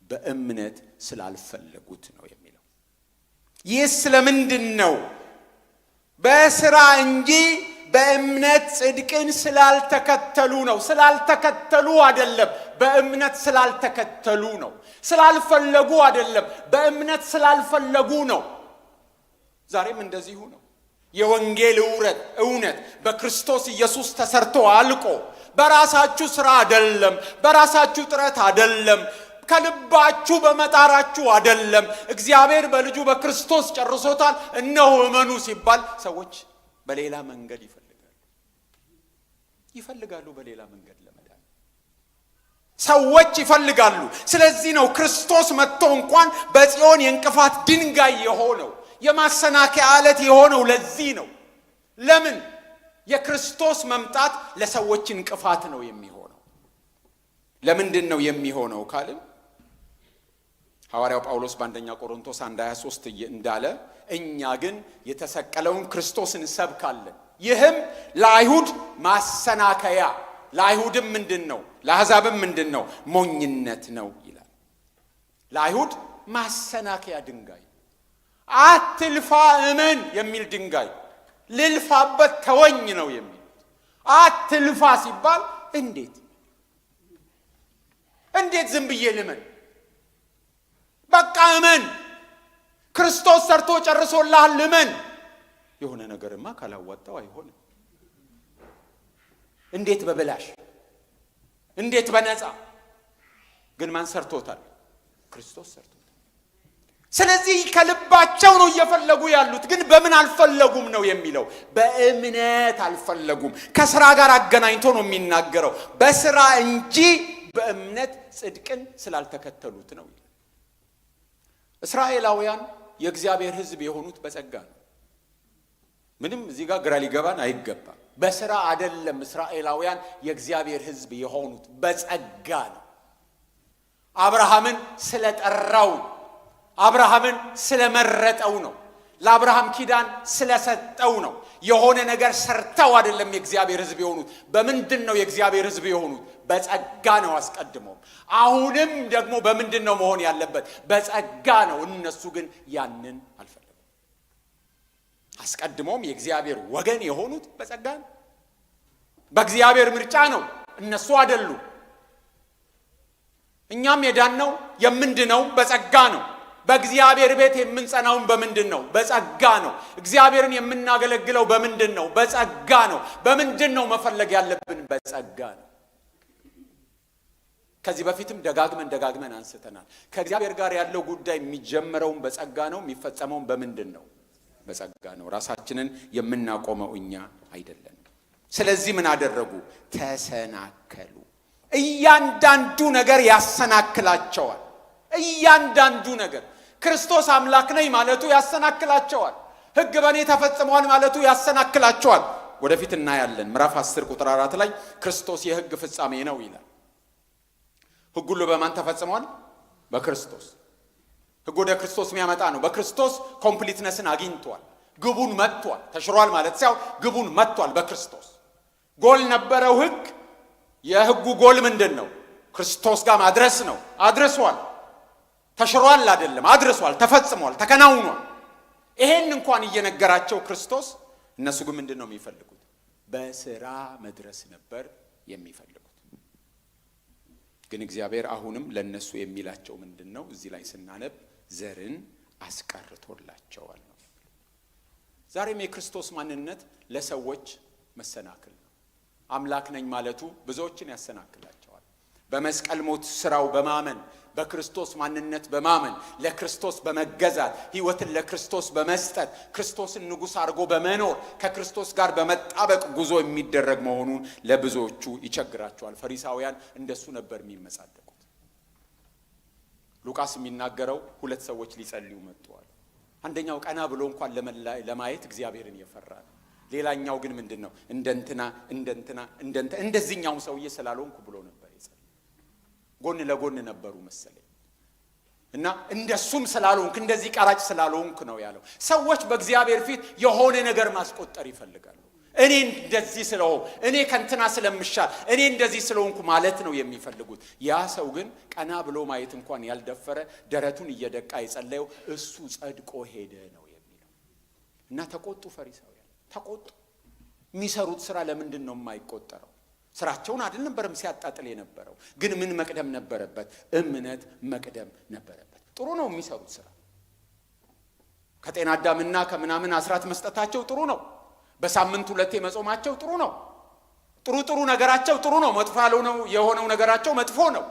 በእምነት ስላልፈለጉት ነው የሚለው። ይህ ስለምንድን ነው? በስራ እንጂ በእምነት ጽድቅን ስላልተከተሉ ነው። ስላልተከተሉ አይደለም፣ በእምነት ስላልተከተሉ ነው። ስላልፈለጉ አይደለም፣ በእምነት ስላልፈለጉ ነው። ዛሬም እንደዚሁ ነው። የወንጌል እውነት በክርስቶስ ኢየሱስ ተሰርቶ አልቆ በራሳችሁ ስራ አይደለም፣ በራሳችሁ ጥረት አይደለም፣ ከልባችሁ በመጣራችሁ አይደለም። እግዚአብሔር በልጁ በክርስቶስ ጨርሶታል፣ እነሆ እመኑ ሲባል ሰዎች በሌላ መንገድ ይፈልጋሉ በሌላ መንገድ ለመዳን ሰዎች ይፈልጋሉ። ስለዚህ ነው ክርስቶስ መጥቶ እንኳን በጽዮን የእንቅፋት ድንጋይ የሆነው የማሰናከያ ዓለት የሆነው። ለዚህ ነው። ለምን? የክርስቶስ መምጣት ለሰዎች እንቅፋት ነው የሚሆነው። ለምንድን ነው የሚሆነው ካልን ሐዋርያው ጳውሎስ በአንደኛ ቆሮንቶስ 1:23 እንዳለ እኛ ግን የተሰቀለውን ክርስቶስን እንሰብካለን፣ ይህም ለአይሁድ ማሰናከያ፣ ለአይሁድም ምንድን ነው? ለአሕዛብም ምንድን ነው? ሞኝነት ነው ይላል። ለአይሁድ ማሰናከያ ድንጋይ፣ አትልፋ እመን የሚል ድንጋይ፣ ልልፋበት ተወኝ ነው የሚሉት። አትልፋ ሲባል እንዴት ዝም ብዬ ልመን? በቃ እመን፣ ክርስቶስ ሰርቶ ጨርሶልሃል፣ እመን። የሆነ ነገርማ ካላዋጣው አይሆንም። እንዴት በበላሽ? እንዴት በነፃ? ግን ማን ሰርቶታል? ክርስቶስ ሰርቶታል። ስለዚህ ከልባቸው ነው እየፈለጉ ያሉት። ግን በምን አልፈለጉም ነው የሚለው? በእምነት አልፈለጉም። ከስራ ጋር አገናኝቶ ነው የሚናገረው። በስራ እንጂ በእምነት ጽድቅን ስላልተከተሉት ነው። እስራኤላውያን የእግዚአብሔር ሕዝብ የሆኑት በጸጋ ነው። ምንም እዚህ ጋር ግራ ሊገባን አይገባም። በስራ አይደለም። እስራኤላውያን የእግዚአብሔር ሕዝብ የሆኑት በጸጋ ነው። አብርሃምን ስለጠራው፣ አብርሃምን ስለመረጠው ነው። ለአብርሃም ኪዳን ስለሰጠው ነው። የሆነ ነገር ሰርተው አይደለም የእግዚአብሔር ሕዝብ የሆኑት። በምንድን ነው የእግዚአብሔር ሕዝብ የሆኑት? በጸጋ ነው። አስቀድሞም አሁንም ደግሞ በምንድን ነው መሆን ያለበት? በጸጋ ነው። እነሱ ግን ያንን አልፈለጉም። አስቀድሞም የእግዚአብሔር ወገን የሆኑት በጸጋ ነው። በእግዚአብሔር ምርጫ ነው። እነሱ አይደሉም። እኛም የዳነው የምንድነው በጸጋ ነው። በእግዚአብሔር ቤት የምንጸናውን በምንድን ነው? በጸጋ ነው። እግዚአብሔርን የምናገለግለው በምንድን ነው? በጸጋ ነው። በምንድን ነው መፈለግ ያለብን? በጸጋ ነው። ከዚህ በፊትም ደጋግመን አንስተናል። ከእግዚአብሔር ጋር ያለው ጉዳይ የሚጀምረውን በጸጋ ነው፣ የሚፈጸመውን በምንድን ነው? በጸጋ ነው። ራሳችንን የምናቆመው እኛ አይደለም። ስለዚህ ምን አደረጉ? ተሰናከሉ። እያንዳንዱ ነገር ያሰናክላቸዋል። እያንዳንዱ ነገር ክርስቶስ አምላክ ነኝ ማለቱ ያሰናክላቸዋል። ሕግ በእኔ ተፈጽሟል ማለቱ ያሰናክላቸዋል። ወደፊት እናያለን። ምዕራፍ 10 ቁጥር 4 ላይ ክርስቶስ የሕግ ፍጻሜ ነው ይላል። ሕግ ሁሉ በማን ተፈጽሟል? በክርስቶስ። ሕግ ወደ ክርስቶስ የሚያመጣ ነው። በክርስቶስ ኮምፕሊትነስን አግኝቷል። ግቡን መጥቷል። ተሽሯል ማለት ሳይሆን ግቡን መጥቷል በክርስቶስ። ጎል ነበረው ሕግ። የሕጉ ጎል ምንድን ነው? ክርስቶስ ጋር ማድረስ ነው። አድርሷል። ተሽሯል አይደለም፣ አድርሷል፣ ተፈጽሟል፣ ተከናውኗል። ይሄን እንኳን እየነገራቸው ክርስቶስ፣ እነሱ ግን ምንድን ነው የሚፈልጉት? በስራ መድረስ ነበር የሚፈልጉት። ግን እግዚአብሔር አሁንም ለነሱ የሚላቸው ምንድን ነው? እዚህ ላይ ስናነብ ዘርን አስቀርቶላቸዋል ነው። ዛሬም የክርስቶስ ማንነት ለሰዎች መሰናክል ነው። አምላክ ነኝ ማለቱ ብዙዎችን ያሰናክላቸዋል። በመስቀል ሞት ስራው በማመን በክርስቶስ ማንነት በማመን ለክርስቶስ በመገዛት ሕይወትን ለክርስቶስ በመስጠት ክርስቶስን ንጉሥ አድርጎ በመኖር ከክርስቶስ ጋር በመጣበቅ ጉዞ የሚደረግ መሆኑን ለብዙዎቹ ይቸግራቸዋል። ፈሪሳውያን እንደሱ ነበር የሚመጻደቁት። ሉቃስ የሚናገረው ሁለት ሰዎች ሊጸልዩ መጥተዋል። አንደኛው ቀና ብሎ እንኳን ለማየት እግዚአብሔርን የፈራ ነው። ሌላኛው ግን ምንድነው እንደንትና እንደዚህኛው ሰውዬ ስላልሆንኩ ብሎ ነበር ይጸልይ። ጎን ለጎን ነበሩ መሰለኝ እና እንደሱም ስላልሆንክ እንደዚህ ቀራጭ ስላልሆንክ ነው ያለው። ሰዎች በእግዚአብሔር ፊት የሆነ ነገር ማስቆጠር ይፈልጋሉ። እኔ እንደዚህ ስለሆንኩ፣ እኔ ከንትና ስለምሻል፣ እኔ እንደዚህ ስለሆንኩ ማለት ነው የሚፈልጉት። ያ ሰው ግን ቀና ብሎ ማየት እንኳን ያልደፈረ ደረቱን እየደቃ የጸለየው እሱ ጸድቆ ሄደ ነው የሚለው እና ተቆጡ። ፈሪሳውያን ተቆጡ። የሚሰሩት ስራ ለምንድን ነው የማይቆጠረው? ስራቸውን አይደል ነበርም ሲያጣጥል የነበረው፣ ግን ምን መቅደም ነበረበት? እምነት መቅደም ነበረበት። ጥሩ ነው የሚሰሩት ስራ። ከጤና አዳምና ከምናምን አስራት መስጠታቸው ጥሩ ነው። በሳምንት 2 መጾማቸው ጥሩ ነው። ጥሩ ነገራቸው ጥሩ ነው። መጥፎ ያልሆነው የሆነው ነገራቸው መጥፎ ነው።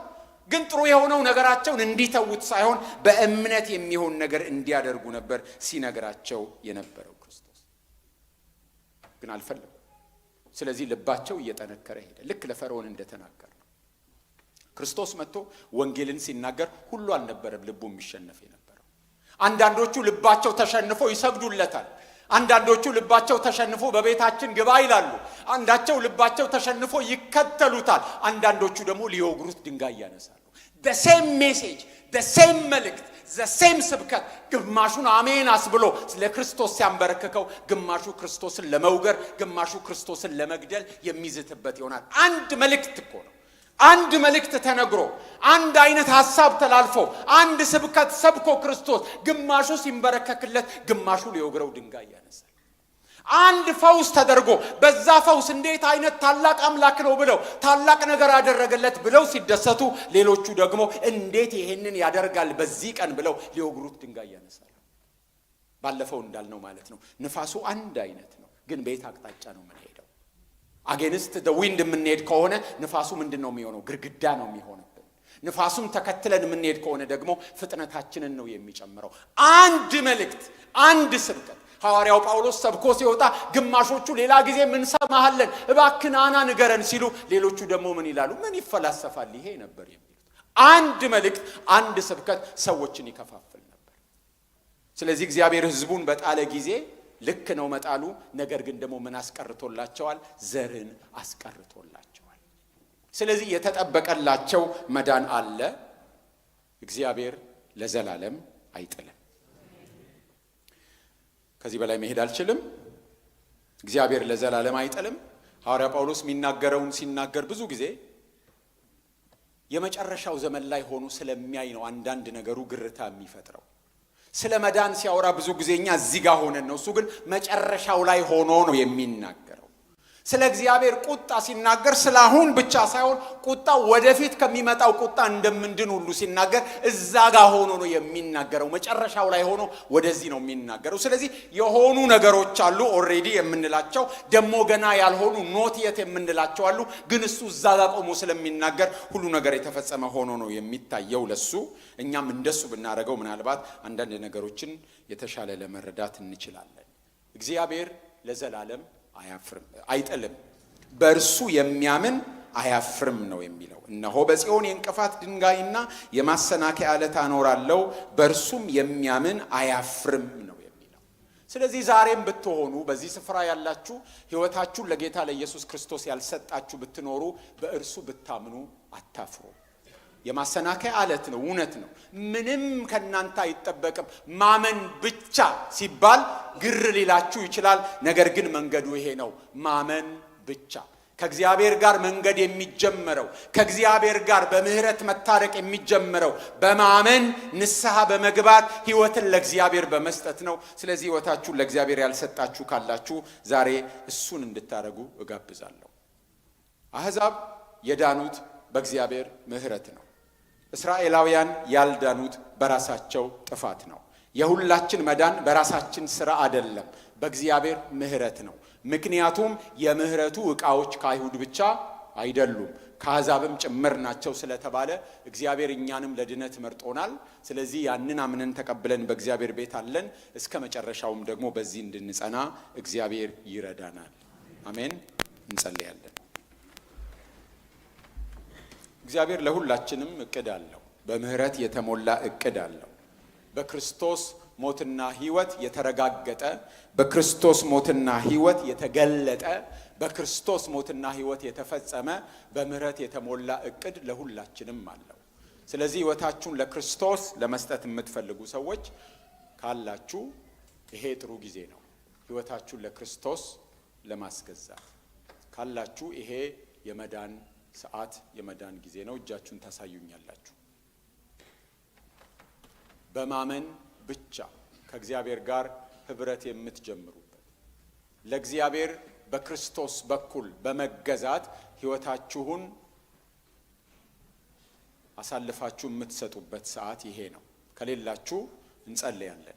ግን ጥሩ የሆነው ነገራቸውን እንዲተውት ሳይሆን በእምነት የሚሆን ነገር እንዲያደርጉ ነበር ሲነግራቸው የነበረው ክርስቶስ። ግን አልፈለጉም። ስለዚህ ልባቸው እየጠነከረ ሄደ። ልክ ለፈርዖን እንደተናገረ ነው። ክርስቶስ መጥቶ ወንጌልን ሲናገር ሁሉ አልነበረም ልቡ የሚሸነፍ የነበረው። አንዳንዶቹ ልባቸው ተሸንፎ ይሰግዱለታል። አንዳንዶቹ ልባቸው ተሸንፎ በቤታችን ግባ ይላሉ። አንዳቸው ልባቸው ተሸንፎ ይከተሉታል። አንዳንዶቹ ደግሞ ሊወግሩት ድንጋይ ያነሳሉ። the same message, the same መልእክት፣ the same ስብከት ግማሹን አሜን አስብሎ ለክርስቶስ ሲያንበረክከው፣ ግማሹ ክርስቶስን ለመውገር፣ ግማሹ ክርስቶስን ለመግደል የሚዝትበት ይሆናል። አንድ መልእክት እኮ ነው። አንድ መልእክት ተነግሮ አንድ አይነት ሐሳብ ተላልፎ አንድ ስብከት ሰብኮ ክርስቶስ ግማሹ ሲንበረከክለት፣ ግማሹ ሊወግረው ድንጋይ ያነሳል። አንድ ፈውስ ተደርጎ በዛ ፈውስ እንዴት አይነት ታላቅ አምላክ ነው ብለው ታላቅ ነገር ያደረገለት ብለው ሲደሰቱ፣ ሌሎቹ ደግሞ እንዴት ይሄንን ያደርጋል በዚህ ቀን ብለው ሊወግሩት ድንጋይ ያነሳል። ባለፈው እንዳልነው ማለት ነው። ንፋሱ አንድ አይነት ነው፣ ግን በየት አቅጣጫ ነው የምንሄደው? አጌንስት ዘ ዊንድ የምንሄድ ከሆነ ንፋሱ ምንድነው የሚሆነው? ግርግዳ ነው የሚሆነው። ንፋሱም ተከትለን የምንሄድ ከሆነ ደግሞ ፍጥነታችንን ነው የሚጨምረው። አንድ መልእክት፣ አንድ ስብከት ሐዋርያው ጳውሎስ ሰብኮ ሲወጣ ግማሾቹ ሌላ ጊዜ ምን ሰማሃለን እባክህ ናና ንገረን ሲሉ፣ ሌሎቹ ደግሞ ምን ይላሉ? ምን ይፈላሰፋል ይሄ ነበር የሚሉት። አንድ መልእክት፣ አንድ ስብከት ሰዎችን ይከፋፍል ነበር። ስለዚህ እግዚአብሔር ሕዝቡን በጣለ ጊዜ ልክ ነው መጣሉ። ነገር ግን ደግሞ ምን አስቀርቶላቸዋል? ዘርን አስቀርቶላቸዋል። ስለዚህ የተጠበቀላቸው መዳን አለ። እግዚአብሔር ለዘላለም አይጥልም። ከዚህ በላይ መሄድ አልችልም። እግዚአብሔር ለዘላለም አይጥልም። ሐዋርያ ጳውሎስ የሚናገረውን ሲናገር ብዙ ጊዜ የመጨረሻው ዘመን ላይ ሆኖ ስለሚያይ ነው አንዳንድ ነገሩ ግርታ የሚፈጥረው። ስለ መዳን ሲያወራ ብዙ ጊዜ እኛ እዚህ ጋር ሆነን ነው። እሱ ግን መጨረሻው ላይ ሆኖ ነው የሚናገረው። ስለ እግዚአብሔር ቁጣ ሲናገር ስላሁን ብቻ ሳይሆን ቁጣው ወደፊት ከሚመጣው ቁጣ እንደምንድን ሁሉ ሲናገር እዛ ጋር ሆኖ ነው የሚናገረው። መጨረሻው ላይ ሆኖ ወደዚህ ነው የሚናገረው። ስለዚህ የሆኑ ነገሮች አሉ ኦሬዲ የምንላቸው፣ ደግሞ ገና ያልሆኑ ኖት የት የምንላቸው አሉ። ግን እሱ እዛ ጋር ቆሞ ስለሚናገር ሁሉ ነገር የተፈጸመ ሆኖ ነው የሚታየው ለሱ። እኛም እንደሱ ብናደርገው ምናልባት አንዳንድ ነገሮችን የተሻለ ለመረዳት እንችላለን። እግዚአብሔር ለዘላለም አይጥልም፣ በእርሱ የሚያምን አያፍርም ነው የሚለው። እነሆ በጽዮን የእንቅፋት ድንጋይና የማሰናከያ ዓለት አኖራለሁ፣ በእርሱም የሚያምን አያፍርም ነው የሚለው። ስለዚህ ዛሬም ብትሆኑ በዚህ ስፍራ ያላችሁ ሕይወታችሁን ለጌታ ለኢየሱስ ክርስቶስ ያልሰጣችሁ ብትኖሩ በእርሱ ብታምኑ አታፍሩ። የማሰናከያ ዓለት ነው፣ እውነት ነው። ምንም ከናንተ አይጠበቅም። ማመን ብቻ ሲባል ግር ሊላችሁ ይችላል። ነገር ግን መንገዱ ይሄ ነው፣ ማመን ብቻ። ከእግዚአብሔር ጋር መንገድ የሚጀመረው፣ ከእግዚአብሔር ጋር በምህረት መታረቅ የሚጀመረው በማመን ንስሐ በመግባት ሕይወትን ለእግዚአብሔር በመስጠት ነው። ስለዚህ ሕይወታችሁን ለእግዚአብሔር ያልሰጣችሁ ካላችሁ ዛሬ እሱን እንድታደርጉ እጋብዛለሁ። አሕዛብ የዳኑት በእግዚአብሔር ምህረት ነው። እስራኤላውያን ያልዳኑት በራሳቸው ጥፋት ነው። የሁላችን መዳን በራሳችን ሥራ አይደለም፣ በእግዚአብሔር ምህረት ነው። ምክንያቱም የምህረቱ ዕቃዎች ከአይሁድ ብቻ አይደሉም፣ ከአሕዛብም ጭምር ናቸው ስለተባለ እግዚአብሔር እኛንም ለድነት መርጦናል። ስለዚህ ያንን አምነን ተቀብለን በእግዚአብሔር ቤት አለን። እስከ መጨረሻውም ደግሞ በዚህ እንድንጸና እግዚአብሔር ይረዳናል። አሜን። እንጸልያለን። እግዚአብሔር ለሁላችንም እቅድ አለው። በምህረት የተሞላ እቅድ አለው። በክርስቶስ ሞትና ሕይወት የተረጋገጠ፣ በክርስቶስ ሞትና ሕይወት የተገለጠ፣ በክርስቶስ ሞትና ሕይወት የተፈጸመ በምህረት የተሞላ እቅድ ለሁላችንም አለው። ስለዚህ ሕይወታችሁን ለክርስቶስ ለመስጠት የምትፈልጉ ሰዎች ካላችሁ ይሄ ጥሩ ጊዜ ነው። ሕይወታችሁን ለክርስቶስ ለማስገዛት ካላችሁ ይሄ የመዳን ሰዓት የመዳን ጊዜ ነው። እጃችሁን ታሳዩኛላችሁ። በማመን ብቻ ከእግዚአብሔር ጋር ህብረት የምትጀምሩበት፣ ለእግዚአብሔር በክርስቶስ በኩል በመገዛት ሕይወታችሁን አሳልፋችሁ የምትሰጡበት ሰዓት ይሄ ነው። ከሌላችሁ እንጸልያለን።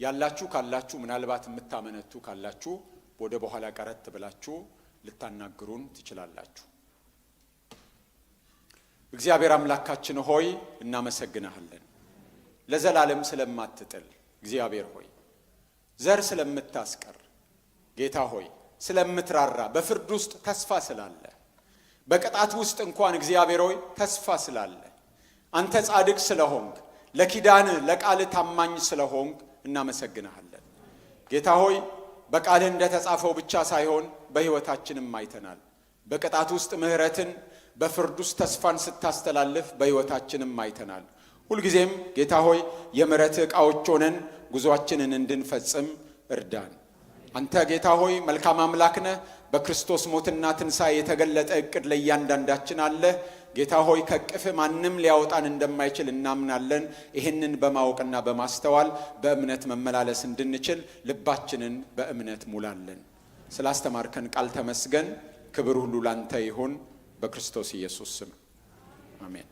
ያላችሁ ካላችሁ ምናልባት የምታመነቱ ካላችሁ ወደ በኋላ ቀረት ብላችሁ ልታናግሩን ትችላላችሁ። እግዚአብሔር አምላካችን ሆይ እናመሰግናለን። ለዘላለም ስለማትጥል እግዚአብሔር ሆይ፣ ዘር ስለምታስቀር ጌታ ሆይ፣ ስለምትራራ፣ በፍርድ ውስጥ ተስፋ ስላለ፣ በቅጣት ውስጥ እንኳን እግዚአብሔር ሆይ ተስፋ ስላለ፣ አንተ ጻድቅ ስለሆንክ፣ ለኪዳን ለቃል ታማኝ ስለሆንክ እናመሰግናለን። ጌታ ሆይ በቃልህ እንደተጻፈው ብቻ ሳይሆን በሕይወታችንም አይተናል። በቅጣት ውስጥ ምህረትን፣ በፍርድ ውስጥ ተስፋን ስታስተላልፍ በሕይወታችንም አይተናል። ሁልጊዜም ጌታ ሆይ የምህረት ዕቃዎች ሆነን ጉዞአችንን እንድንፈጽም እርዳን። አንተ ጌታ ሆይ መልካም አምላክ ነህ። በክርስቶስ ሞትና ትንሣኤ የተገለጠ ዕቅድ ለእያንዳንዳችን አለ። ጌታ ሆይ ከቅፍ ማንም ሊያወጣን እንደማይችል እናምናለን። ይህንን በማወቅና በማስተዋል በእምነት መመላለስ እንድንችል ልባችንን በእምነት ሙላለን። ስላስተማርከን ቃል ተመስገን። ክብር ሁሉ ላንተ ይሁን፣ በክርስቶስ ኢየሱስ ስም አሜን።